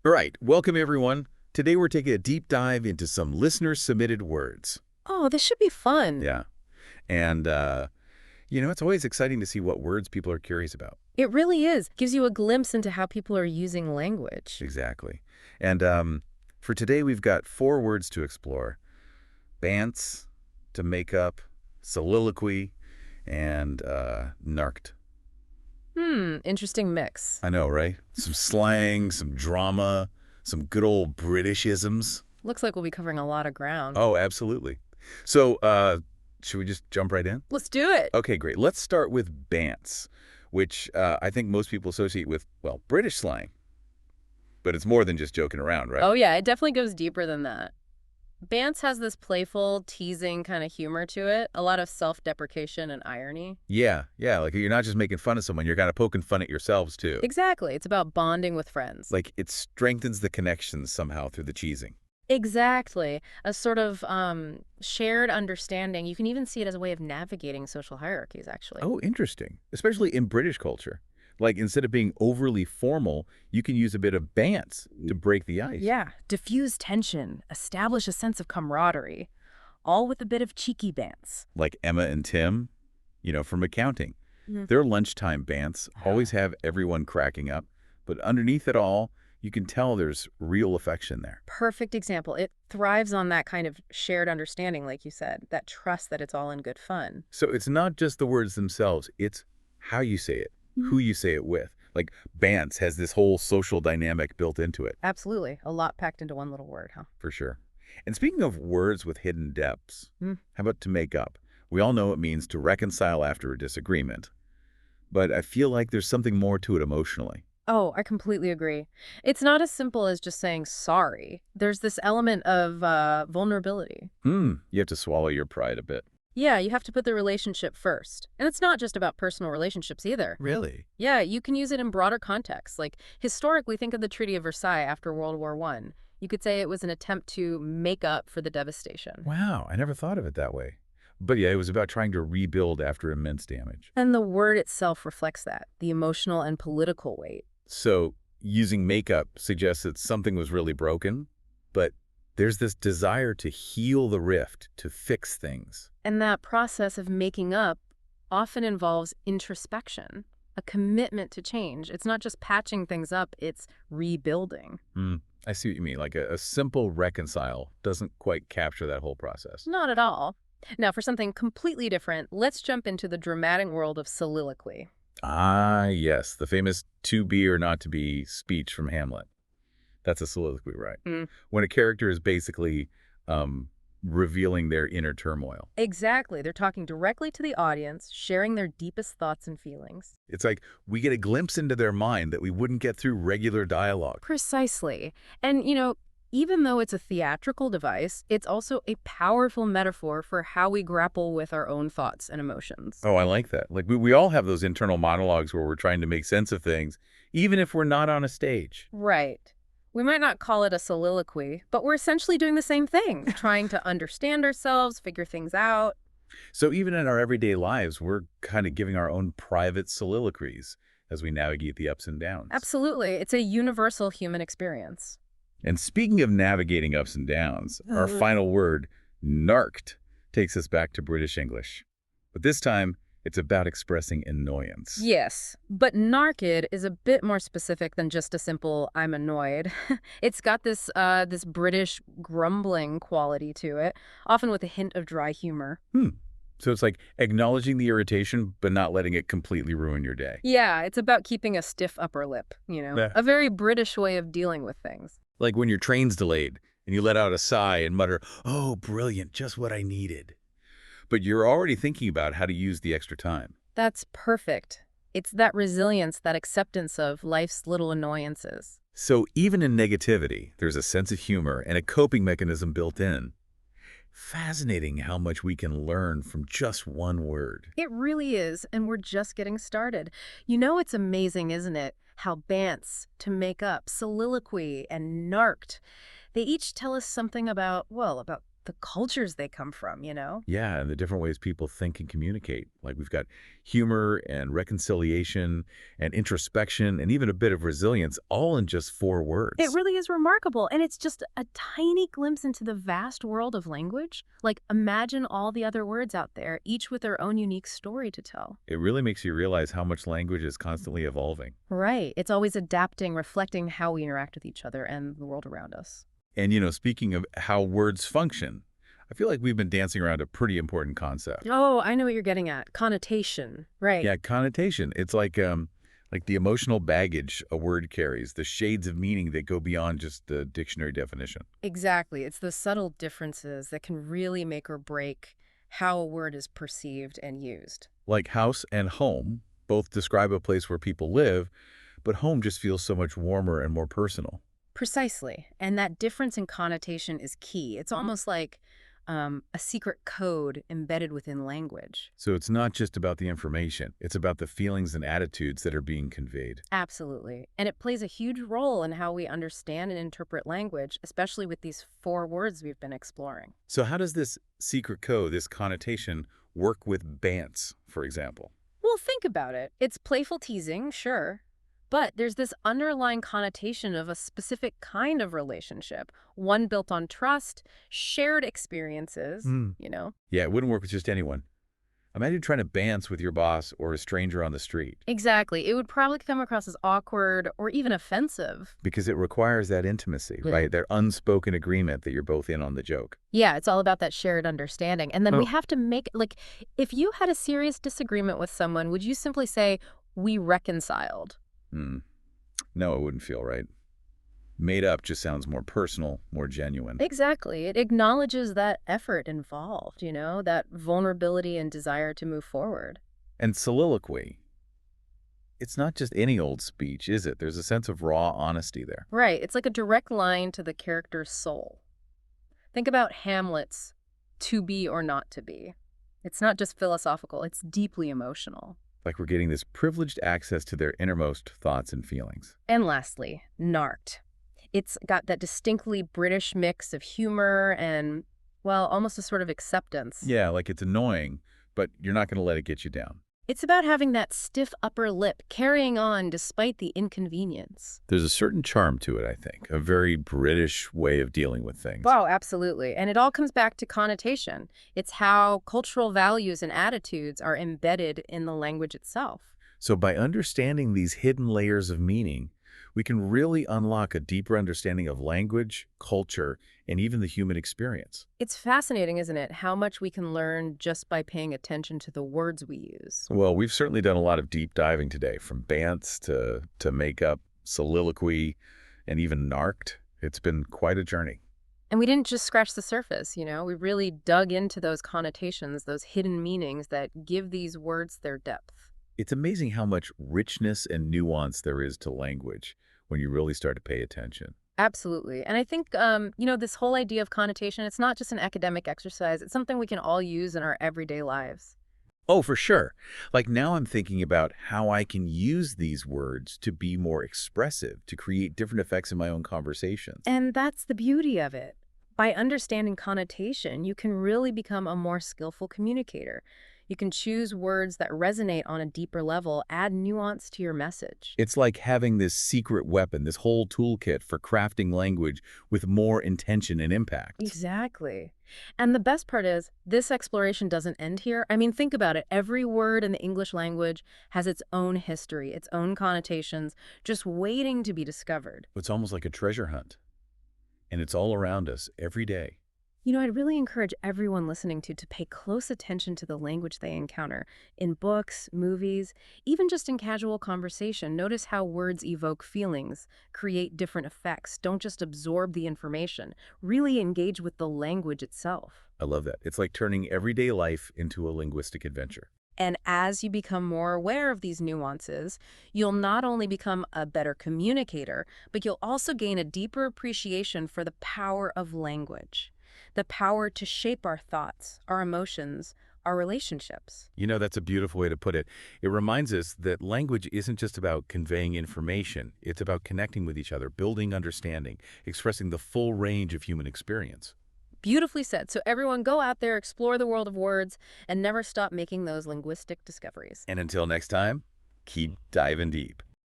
All right, welcome everyone. Today we're taking a deep dive into some listener-submitted words. Oh, this should be fun. Yeah, and it's always exciting to see what words people are curious about. It really is. Gives you a glimpse into how people are using language. Exactly. And for today, we've got four words to explore: bants, to make up, soliloquy, and narked. Interesting mix. I know, right? Some slang, some drama, some good old Britishisms. Looks like we'll be covering a lot of ground. Oh, absolutely. So, should we just jump right in? Let's do it. Okay, great. Let's start with bants, which I think most people associate with, well, British slang. But it's more than just joking around, right? Oh, yeah, it definitely goes deeper than that. Bants has this playful, teasing kind of humor to it, a lot of self-deprecation and irony. Yeah, like you're not just making fun of someone, you're kind of poking fun at yourselves too. Exactly. It's about bonding with friends. Like it strengthens the connections somehow through the cheesing. Exactly. A sort of shared understanding. You can even see it as a way of navigating social hierarchies, actually. Oh, interesting. Especially in British culture. Like instead of being overly formal, you can use a bit of bants to break the ice. Yeah, diffuse tension, establish a sense of camaraderie, all with a bit of cheeky bants. Like Emma and Tim, from accounting. Mhm. Their lunchtime bants always have everyone cracking up, but underneath it all, you can tell there's real affection there. Perfect example. It thrives on that kind of shared understanding, like you said, that trust that it's all in good fun. So it's not just the words themselves, it's how you say it, Mhm. who you say it with. Like bants has this whole social dynamic built into it, Absolutely. A lot packed into one little word, huh? for sure. And speaking of words with hidden depths, Mm. how about to make up? We all know it means to reconcile after a disagreement, but I feel like there's something more to it emotionally. Oh, I completely agree. It's not as simple as just saying sorry. There's this element of vulnerability. You have to swallow your pride a bit. Yeah, you have to put the relationship first. And it's not just about personal relationships either. Really? Yeah, you can use it in broader contexts. Like, historically, think of the Treaty of Versailles after World War One. You could say it was an attempt to make up for the devastation. Wow, I never thought of it that way. But yeah, it was about trying to rebuild after immense damage. And the word itself reflects that, the emotional and political weight. So using makeup suggests that something was really broken, but there's this desire to heal the rift, to fix things. And that process of making up often involves introspection, a commitment to change. It's not just patching things up, it's rebuilding. I see what you mean. Like a simple reconcile doesn't quite capture that whole process. Not at all. Now, for something completely different, let's jump into the dramatic world of soliloquy. Ah, yes, the famous to be or not to be speech from Hamlet. That's a soliloquy, right? Mm. When a character is basically revealing their inner turmoil. Exactly. They're talking directly to the audience, sharing their deepest thoughts and feelings. It's like we get a glimpse into their mind that we wouldn't get through regular dialogue. Precisely. And, even though it's a theatrical device, it's also a powerful metaphor for how we grapple with our own thoughts and emotions. Oh, I like that. Like we all have those internal monologues where we're trying to make sense of things, even if we're not on a stage. Right. We might not call it a soliloquy, but we're essentially doing the same thing, trying to understand ourselves, figure things out. So even in our everyday lives, we're kind of giving our own private soliloquies as we navigate the ups and downs. Absolutely. It's a universal human experience. And speaking of navigating ups and downs, our final word, narked, takes us back to British English. But this time, it's about expressing annoyance. Yes, but narked is a bit more specific than just a simple "I'm annoyed." It's got this British grumbling quality to it, often with a hint of dry humor. So it's like acknowledging the irritation, but not letting it completely ruin your day. Yeah, it's about keeping a stiff upper lip, Yeah. a very British way of dealing with things. Like when your train's delayed and you let out a sigh and mutter, "Oh, brilliant, just what I needed." But you're already thinking about how to use the extra time. That's perfect. It's that resilience, that acceptance of life's little annoyances. So even in negativity, there's a sense of humor and a coping mechanism built in. Fascinating how much we can learn from just one word. It really is, and we're just getting started. It's amazing, isn't it? How bants, to make up, soliloquy, and narked, they each tell us something about the cultures they come from, you know? Yeah, and the different ways people think and communicate. Like we've got humor and reconciliation and introspection and even a bit of resilience all in just 4 words. It really is remarkable, and it's just a tiny glimpse into the vast world of language. Like, imagine all the other words out there, each with their own unique story to tell. It really makes you realize how much language is constantly evolving. Right. It's always adapting, reflecting how we interact with each other and the world around us. And, speaking of how words function, I feel like we've been dancing around a pretty important concept. Oh, I know what you're getting at. Connotation. Right. Yeah, connotation. It's like the emotional baggage a word carries, the shades of meaning that go beyond just the dictionary definition. Exactly. It's the subtle differences that can really make or break how a word is perceived and used. Like house and home both describe a place where people live, but home just feels so much warmer and more personal. Precisely. And that difference in connotation is key. It's almost like a secret code embedded within language. So it's not just about the information, it's about the feelings and attitudes that are being conveyed. Absolutely. And it plays a huge role in how we understand and interpret language, especially with these 4 words we've been exploring. So how does this secret code, this connotation, work with bants, for example? Well, think about it. It's playful teasing, sure. But there's this underlying connotation of a specific kind of relationship, one built on trust, shared experiences, Hmm. you know? Yeah, it wouldn't work with just anyone. Imagine trying to bants with your boss or a stranger on the street, Exactly. It would probably come across as awkward or even offensive. because it requires that intimacy, Yeah. right? That unspoken agreement that you're both in on the joke. Yeah, it's all about that shared understanding. And then we Oh. have to make, like, if you had a serious disagreement with someone, would you simply say, we reconciled? Hmm. No, it wouldn't feel right. Made up just sounds more personal, more genuine. Exactly. It acknowledges that effort involved, that vulnerability and desire to move forward. And soliloquy, it's not just any old speech, is it? There's a sense of raw honesty there. Right. It's like a direct line to the character's soul. Think about Hamlet's to be or not to be. It's not just philosophical, it's deeply emotional. Like we're getting this privileged access to their innermost thoughts and feelings. And lastly, narked. It's got that distinctly British mix of humor and, well, almost a sort of acceptance. Yeah, like it's annoying, but you're not going to let it get you down. It's about having that stiff upper lip, carrying on despite the inconvenience. There's a certain charm to it, I think, a very British way of dealing with things. Wow, absolutely. And it all comes back to connotation. It's how cultural values and attitudes are embedded in the language itself. So by understanding these hidden layers of meaning, we can really unlock a deeper understanding of language, culture, and even the human experience. It's fascinating, isn't it, how much we can learn just by paying attention to the words we use. Well, we've certainly done a lot of deep diving today, from bants to makeup, soliloquy, and even narked. It's been quite a journey. And we didn't just scratch the surface, we really dug into those connotations, those hidden meanings that give these words their depth. It's amazing how much richness and nuance there is to language when you really start to pay attention. Absolutely. And I think, this whole idea of connotation, it's not just an academic exercise. It's something we can all use in our everyday lives. Oh, for sure. Like now I'm thinking about how I can use these words to be more expressive, to create different effects in my own conversations. And that's the beauty of it. By understanding connotation, you can really become a more skillful communicator. You can choose words that resonate on a deeper level, add nuance to your message. It's like having this secret weapon, this whole toolkit for crafting language with more intention and impact. Exactly. And the best part is, this exploration doesn't end here. I mean, think about it. Every word in the English language has its own history, its own connotations, just waiting to be discovered. It's almost like a treasure hunt. And it's all around us every day. I'd really encourage everyone listening to pay close attention to the language they encounter in books, movies, even just in casual conversation. Notice how words evoke feelings, create different effects. Don't just absorb the information. Really engage with the language itself. I love that. It's like turning everyday life into a linguistic adventure. And as you become more aware of these nuances, you'll not only become a better communicator, but you'll also gain a deeper appreciation for the power of language. The power to shape our thoughts, our emotions, our relationships. That's a beautiful way to put it. It reminds us that language isn't just about conveying information. It's about connecting with each other, building understanding, expressing the full range of human experience. Beautifully said. So everyone go out there, explore the world of words, and never stop making those linguistic discoveries. And until next time, keep diving deep.